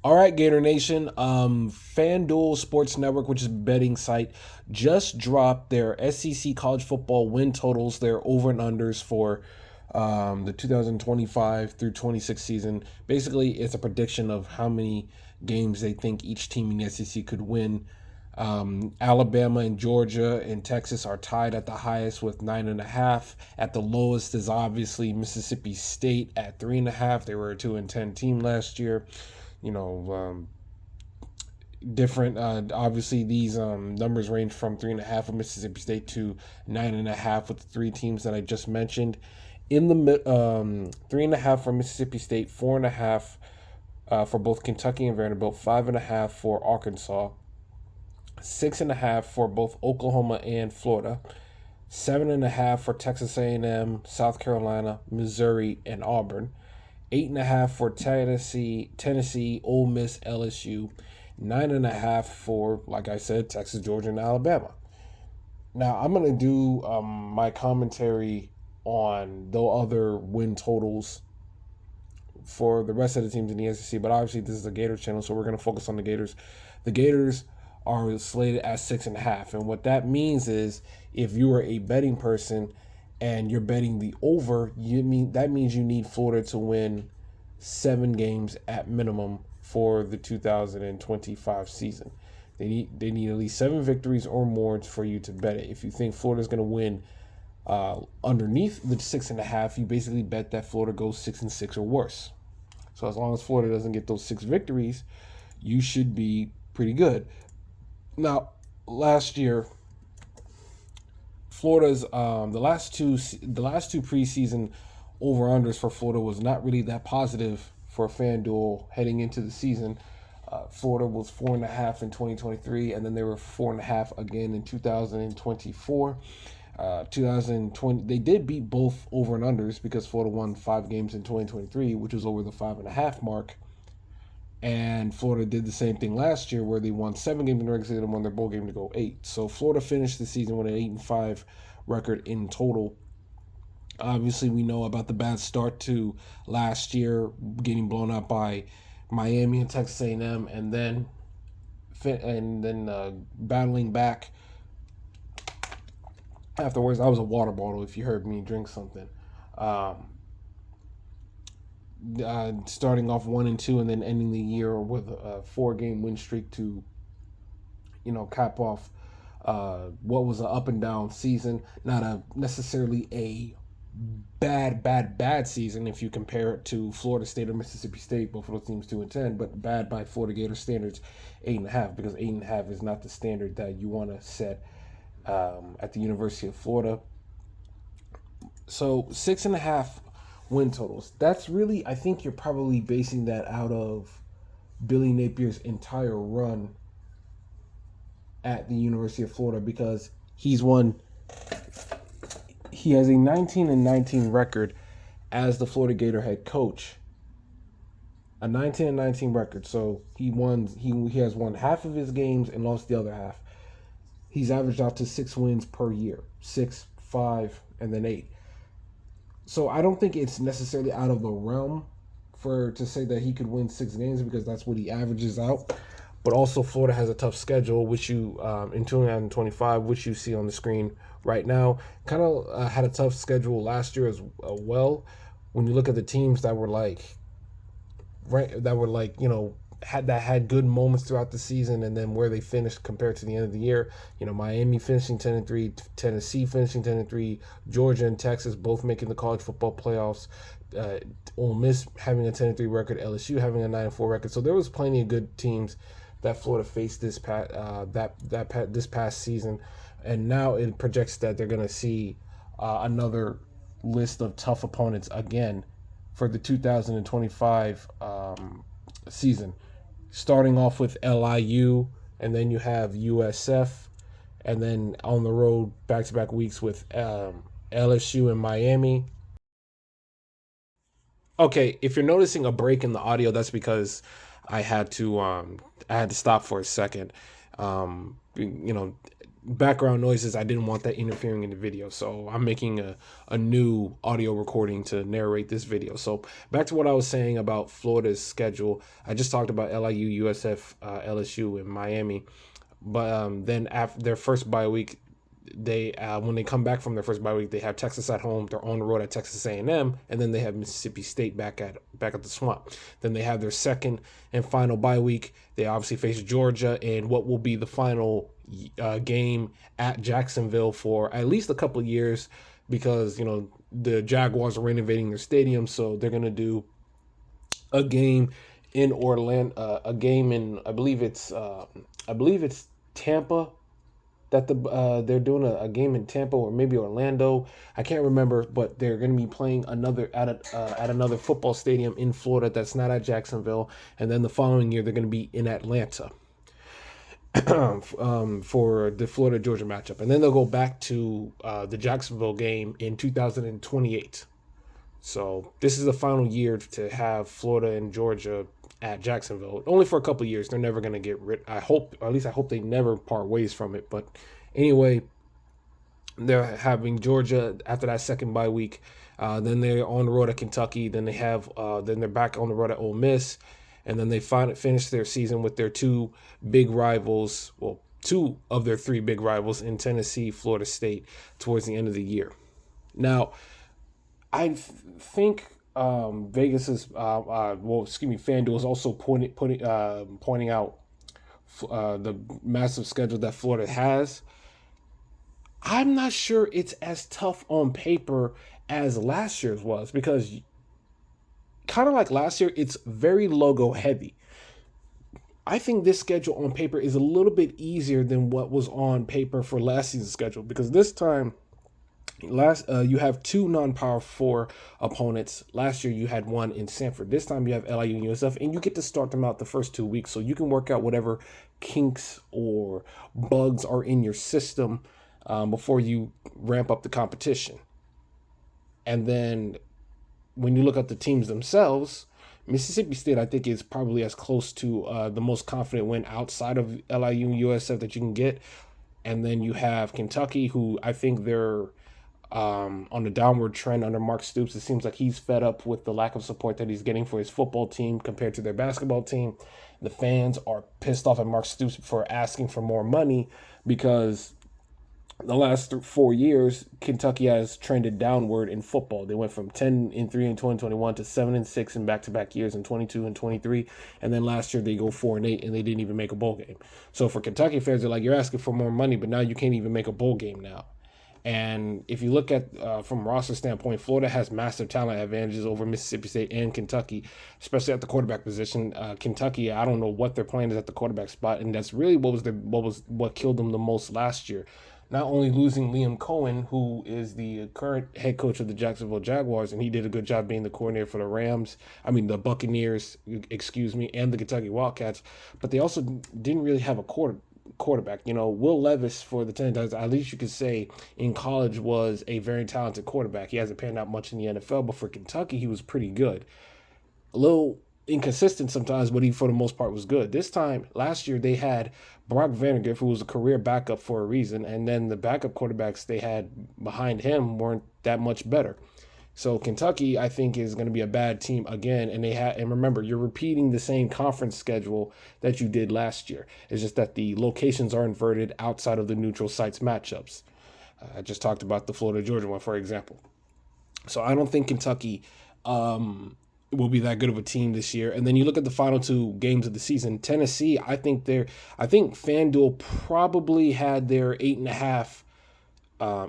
All right, Gator Nation. FanDuel Sports Network, which is a betting site, just dropped their SEC college football win totals, their over and unders for the 2025 through 26 season. Basically, it's a prediction of how many games they think each team in the SEC could win. Alabama and Georgia and Texas are tied at the highest with 9.5. At the lowest is obviously Mississippi State at 3.5. They were a 2-10 team last year. You know, different. Obviously, these numbers range from 3.5 for Mississippi State to 9.5 with the three teams that I just mentioned. In the 3.5 for Mississippi State, 4.5 for both Kentucky and Vanderbilt, 5.5 for Arkansas, 6.5 for both Oklahoma and Florida, 7.5 for Texas A&M, South Carolina, Missouri, and Auburn, 8.5 for Tennessee, Ole Miss, LSU, 9.5 for, like I said, Texas, Georgia, and Alabama. Now I'm gonna do my commentary on the other win totals for the rest of the teams in the SEC, but obviously this is a Gator channel, so we're gonna focus on the Gators. The Gators are slated at 6.5, and what that means is if you are a betting person and you're betting the over, that means you need Florida to win 7 games at minimum for the 2025 season. They need at least 7 victories or more for you to bet it. If you think Florida's going to win underneath the 6.5, you basically bet that Florida goes 6-6 or worse. So as long as Florida doesn't get those 6 victories, you should be pretty good. Now, last year, Florida's the last two preseason over unders for Florida was not really that positive for FanDuel heading into the season. Florida was 4.5 in 2023, and then they were 4.5 again in 2024. 2020, they did beat both over and unders because Florida won 5 games in 2023, which was over the 5.5 mark. And Florida did the same thing last year where they won 7 games in the regular season and won their bowl game to go 8. So Florida finished the season with an 8-5 record in total. Obviously, we know about the bad start to last year, getting blown out by Miami and Texas A&M, and then battling back afterwards. That was a water bottle if you heard me drink something. Starting off 1-2 and then ending the year with a 4-game win streak to, cap off what was an up and down season. Not necessarily a bad season if you compare it to Florida State or Mississippi State, both of those teams 2-10, but bad by Florida Gator standards, 8.5, because 8.5 is not the standard that you want to set at the University of Florida. So 6.5 win totals. That's really, I think you're probably basing that out of Billy Napier's entire run at the University of Florida, because he has a 19-19 record as the Florida Gator head coach. A 19-19 record. So he has won half of his games and lost the other half. He's averaged out to 6 wins per year. 6, 5, and then 8. So I don't think it's necessarily out of the realm to say that he could win 6 games, because that's what he averages out. But also Florida has a tough schedule, which you in 2025, which you see on the screen right now. Kind of had a tough schedule last year as well. When you look at the teams that were had good moments throughout the season, and then where they finished compared to the end of the year. Miami finishing 10-3, Tennessee finishing 10-3, Georgia and Texas both making the college football playoffs. Ole Miss having a 10-3 record, LSU having a 9-4 record. So there was plenty of good teams that Florida faced this past season, and now it projects that they're going to see another list of tough opponents again for the 2025 season. Starting off with LIU, and then you have USF, and then on the road back-to-back weeks with LSU and Miami. Okay, if you're noticing a break in the audio, that's because I had to stop for a second. background noises. I didn't want that interfering in the video, so I'm making a new audio recording to narrate this video. So back to what I was saying about Florida's schedule. I just talked about LIU, USF, LSU, and Miami, but then after their first bye week, they when they come back from their first bye week, they have Texas at home. They're on the road at Texas A&M, and then they have Mississippi State back at the Swamp. Then they have their second and final bye week. They obviously face Georgia, and what will be the final game at Jacksonville for at least a couple of years, because the Jaguars are renovating their stadium, so they're gonna do a game in Orlando, a game in I believe it's Tampa, that they're doing a game in Tampa or maybe Orlando. I can't remember, but they're going to be playing another at another football stadium in Florida that's not at Jacksonville, and then the following year they're going to be in Atlanta for the Florida Georgia matchup, and then they'll go back to the Jacksonville game in 2028. So this is the final year to have Florida and Georgia at Jacksonville, only for a couple of years. They're never going to get rid. I hope, or at least I hope, they never part ways from it. But anyway, they're having Georgia after that second bye week. Then they're on the road at Kentucky. Then then they're back on the road at Ole Miss, and then they finish their season with their two big rivals. Well, two of their three big rivals in Tennessee, Florida State, towards the end of the year. Now, I think Vegas is FanDuel is also pointing out the massive schedule that Florida has. I'm not sure it's as tough on paper as last year's was, because kind of like last year, it's very logo heavy. I think this schedule on paper is a little bit easier than what was on paper for last season's schedule, because this time you have two non-power 4 opponents. Last year you had one in Sanford. This time you have LIU and USF, and you get to start them out the first 2 weeks, so you can work out whatever kinks or bugs are in your system before you ramp up the competition. And then when you look at the teams themselves, Mississippi State, I think, is probably as close to the most confident win outside of LIU and USF that you can get. And then you have Kentucky, who I think they're on a downward trend under Mark Stoops. It seems like he's fed up with the lack of support that he's getting for his football team compared to their basketball team. The fans are pissed off at Mark Stoops for asking for more money, because the last 4 years, Kentucky has trended downward in football. They went from 10-3 in 2021 to 7-6 in back-to-back years in 22 and 23. And then last year they go 4-8 and they didn't even make a bowl game. So for Kentucky fans, they're like, you're asking for more money, but now you can't even make a bowl game now. And if you look at from roster standpoint, Florida has massive talent advantages over Mississippi State and Kentucky, especially at the quarterback position. Kentucky, I don't know what their plan is at the quarterback spot, and that's really what killed them the most last year. Not only losing Liam Cohen, who is the current head coach of the Jacksonville Jaguars, and he did a good job being the coordinator for the Buccaneers, and the Kentucky Wildcats, but they also didn't really have a quarterback. Will Levis for the Tennessee, at least you could say in college, was a very talented quarterback. He hasn't panned out much in the NFL, but for Kentucky, he was pretty good. A little inconsistent sometimes, but he for the most part was good. Last year, they had Brock Vandagriff, who was a career backup for a reason, and then the backup quarterbacks they had behind him weren't that much better. So Kentucky, I think, is going to be a bad team again, and remember, you're repeating the same conference schedule that you did last year. It's just that the locations are inverted outside of the neutral sites matchups. I just talked about the Florida Georgia one, for example. So I don't think Kentucky will be that good of a team this year. And then you look at the final two games of the season. Tennessee, I think FanDuel probably had their 8.5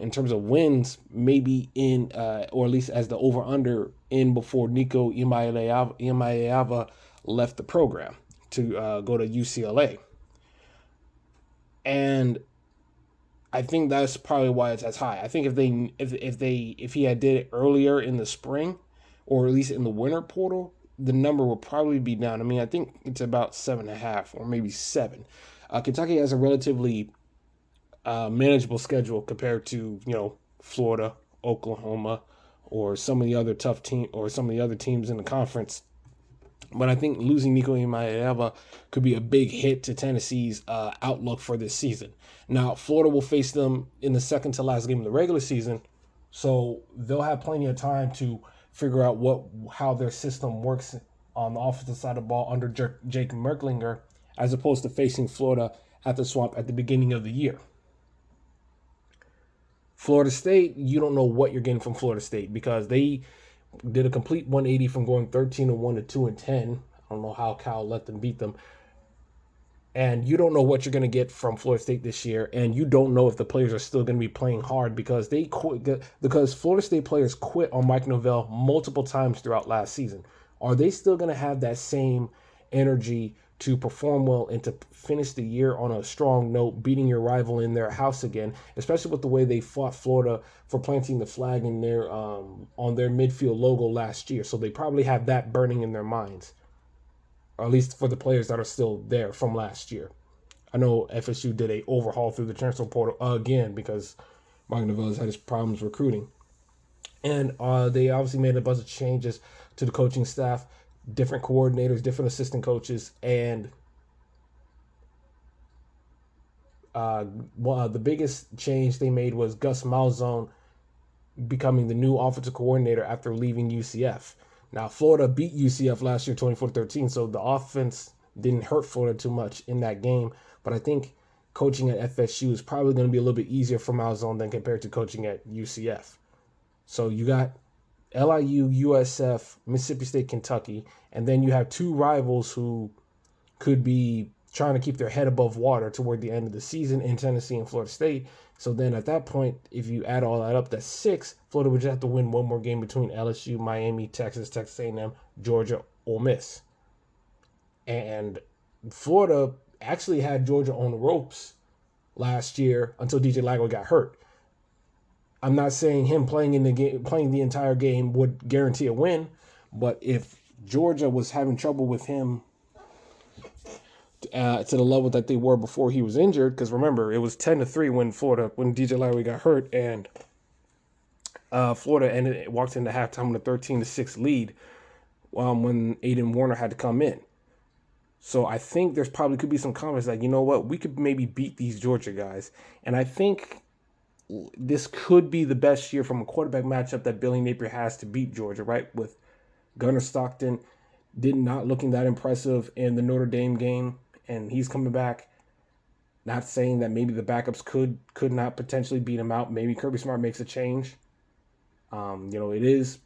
in terms of wins, maybe in or at least as the over under in before Nico Iamaleava left the program to go to UCLA. And I think that's probably why it's as high. I think if he had did it earlier in the spring, or at least in the winter portal, the number will probably be down. I mean, I think it's about 7.5 or maybe 7. Kentucky has a relatively manageable schedule compared to Florida, Oklahoma, or some of the other tough team, or some of the other teams in the conference. But I think losing Nico Iamaleava could be a big hit to Tennessee's outlook for this season. Now, Florida will face them in the second to last game of the regular season, so they'll have plenty of time to figure out how their system works on the offensive side of the ball under Jake Merklinger, as opposed to facing Florida at the Swamp at the beginning of the year. Florida State, you don't know what you're getting from Florida State because they did a complete 180 from going 13-1 to 2-10. I don't know how Cal let them beat them. And you don't know what you're going to get from Florida State this year, and you don't know if the players are still going to be playing hard because they quit, because Florida State players quit on Mike Novell multiple times throughout last season. Are they still going to have that same energy to perform well and to finish the year on a strong note, beating your rival in their house again, especially with the way they fought Florida for planting the flag in their on their midfield logo last year? So they probably have that burning in their minds, or at least for the players that are still there from last year. I know FSU did a overhaul through the transfer portal again because Mike Novell has had his problems recruiting. And they obviously made a bunch of changes to the coaching staff, different coordinators, different assistant coaches, and the biggest change they made was Gus Malzahn becoming the new offensive coordinator after leaving UCF. Now, Florida beat UCF last year 24-13, so the offense didn't hurt Florida too much in that game. But I think coaching at FSU is probably going to be a little bit easier for Malzahn than compared to coaching at UCF. So you got LIU, USF, Mississippi State, Kentucky, and then you have two rivals who could be trying to keep their head above water toward the end of the season in Tennessee and Florida State. So then at that point, if you add all that up, that's six. Florida would just have to win one more game between LSU, Miami, Texas, Texas A&M, Georgia, Ole Miss. And Florida actually had Georgia on the ropes last year until DJ Lago got hurt. I'm not saying him playing in the game, playing the entire game would guarantee a win, but if Georgia was having trouble with him to the level that they were before he was injured, because remember it was 10-3 when DJ Lowry got hurt, and Florida walked into halftime with a 13-6 lead when Aiden Warner had to come in. So I think there's probably could be some comments like, you know what, we could maybe beat these Georgia guys, and I think this could be the best year from a quarterback matchup that Billy Napier has to beat Georgia, right? With Gunnar Stockton not looking that impressive in the Notre Dame game, and he's coming back. Not saying that maybe the backups could not potentially beat him out. Maybe Kirby Smart makes a change. The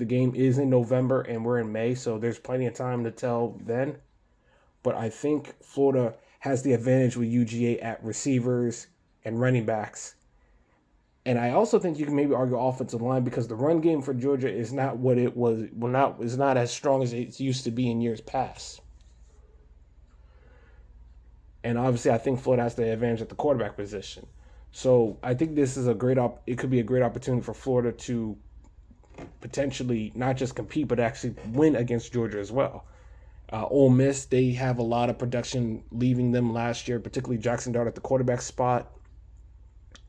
game is in November and we're in May, so there's plenty of time to tell then. But I think Florida has the advantage with UGA at receivers and running backs. And I also think you can maybe argue offensive line because the run game for Georgia is not what it was. Is not as strong as it used to be in years past. And obviously, I think Florida has the advantage at the quarterback position. So I think this is it could be a great opportunity for Florida to potentially not just compete, but actually win against Georgia as well. Ole Miss, they have a lot of production leaving them last year, particularly Jackson Dart at the quarterback spot.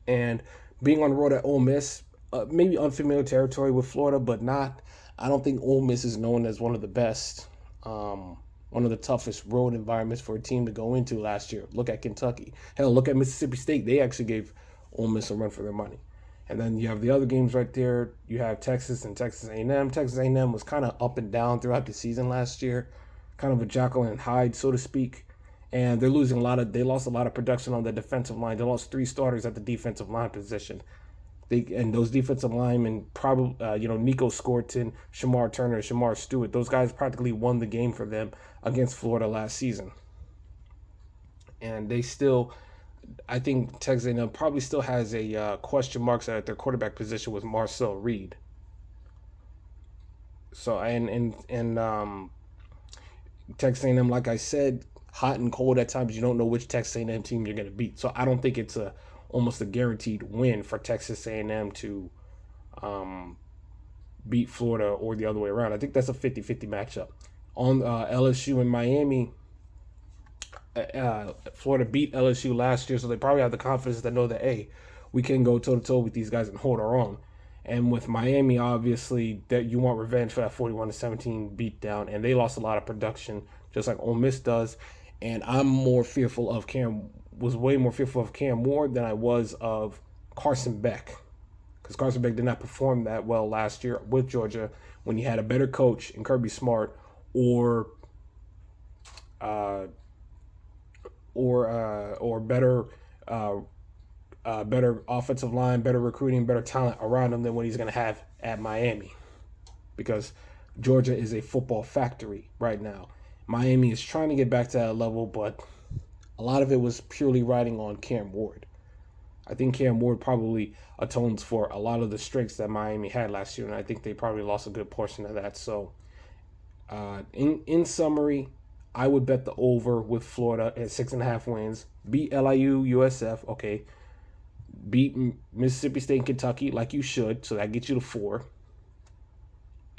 And being on the road at Ole Miss, maybe unfamiliar territory with Florida, but I don't think Ole Miss is known as one of the best, one of the toughest road environments for a team to go into last year. Look at Kentucky. Hell, look at Mississippi State. They actually gave Ole Miss a run for their money. And then you have the other games right there. You have Texas and Texas A&M. Texas A&M was kind of up and down throughout the season last year, kind of a Jekyll and Hyde, so to speak. And they're losing they lost a lot of production on the defensive line. They lost 3 starters at the defensive line position. And those defensive linemen, probably, Nico Scorton, Shamar Turner, Shamar Stewart, those guys practically won the game for them against Florida last season. And they still, I think Texas A&M probably still has a question marks at their quarterback position with Marcel Reed. So, Texas A&M, like I said, hot and cold at times. You don't know which Texas A&M team you're going to beat. So I don't think it's almost a guaranteed win for Texas A&M to beat Florida or the other way around. I think that's a 50-50 matchup. On LSU and Miami, Florida beat LSU last year, so they probably have the confidence to know that, hey, we can go toe-to-toe with these guys and hold our own. And with Miami, obviously, that you want revenge for that 41-17 beatdown, and they lost a lot of production, just like Ole Miss does. And I'm more fearful of Cam, was way more fearful of Cam Ward than I was of Carson Beck, because Carson Beck did not perform that well last year with Georgia when he had a better coach in Kirby Smart, or uh, or better uh, better offensive line, better recruiting, better talent around him than what he's going to have at Miami, because Georgia is a football factory right now. Miami is trying to get back to that level, but a lot of it was purely riding on Cam Ward. I think Cam Ward probably atones for a lot of the strengths that Miami had last year, and I think they probably lost a good portion of that. So, in summary, I would bet the over with Florida at 6.5 wins. Beat LIU, USF, okay. Beat Mississippi State and Kentucky like you should, so that gets you to 4.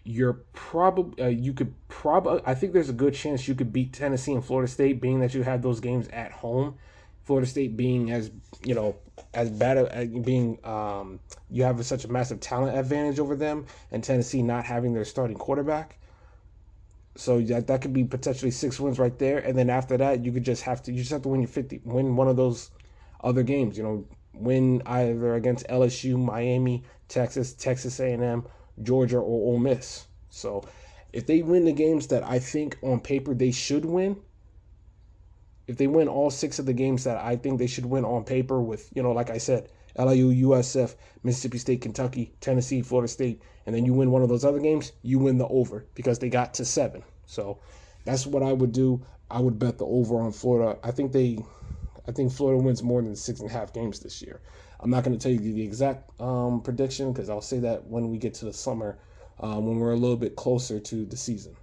You're probably you could probably, I think there's a good chance you could beat Tennessee and Florida State, being that you have those games at home. Florida State being as as bad as being you have such a massive talent advantage over them, and Tennessee not having their starting quarterback. So that could be potentially 6 wins right there, and then after that you just have to win your 50, win one of those other games. Win either against LSU, Miami, Texas, Texas A&M, Georgia, or Ole Miss. So if they win the games that I think on paper they should win, if they win all 6 of the games that I think they should win on paper, with, like I said, LIU, USF, Mississippi State, Kentucky, Tennessee, Florida State, and then you win one of those other games, you win the over, because they got to 7. So that's what I would do. I would bet the over on Florida. I think Florida wins more than 6.5 games this year. I'm not going to tell you the exact prediction, because I'll say that when we get to the summer, when we're a little bit closer to the season.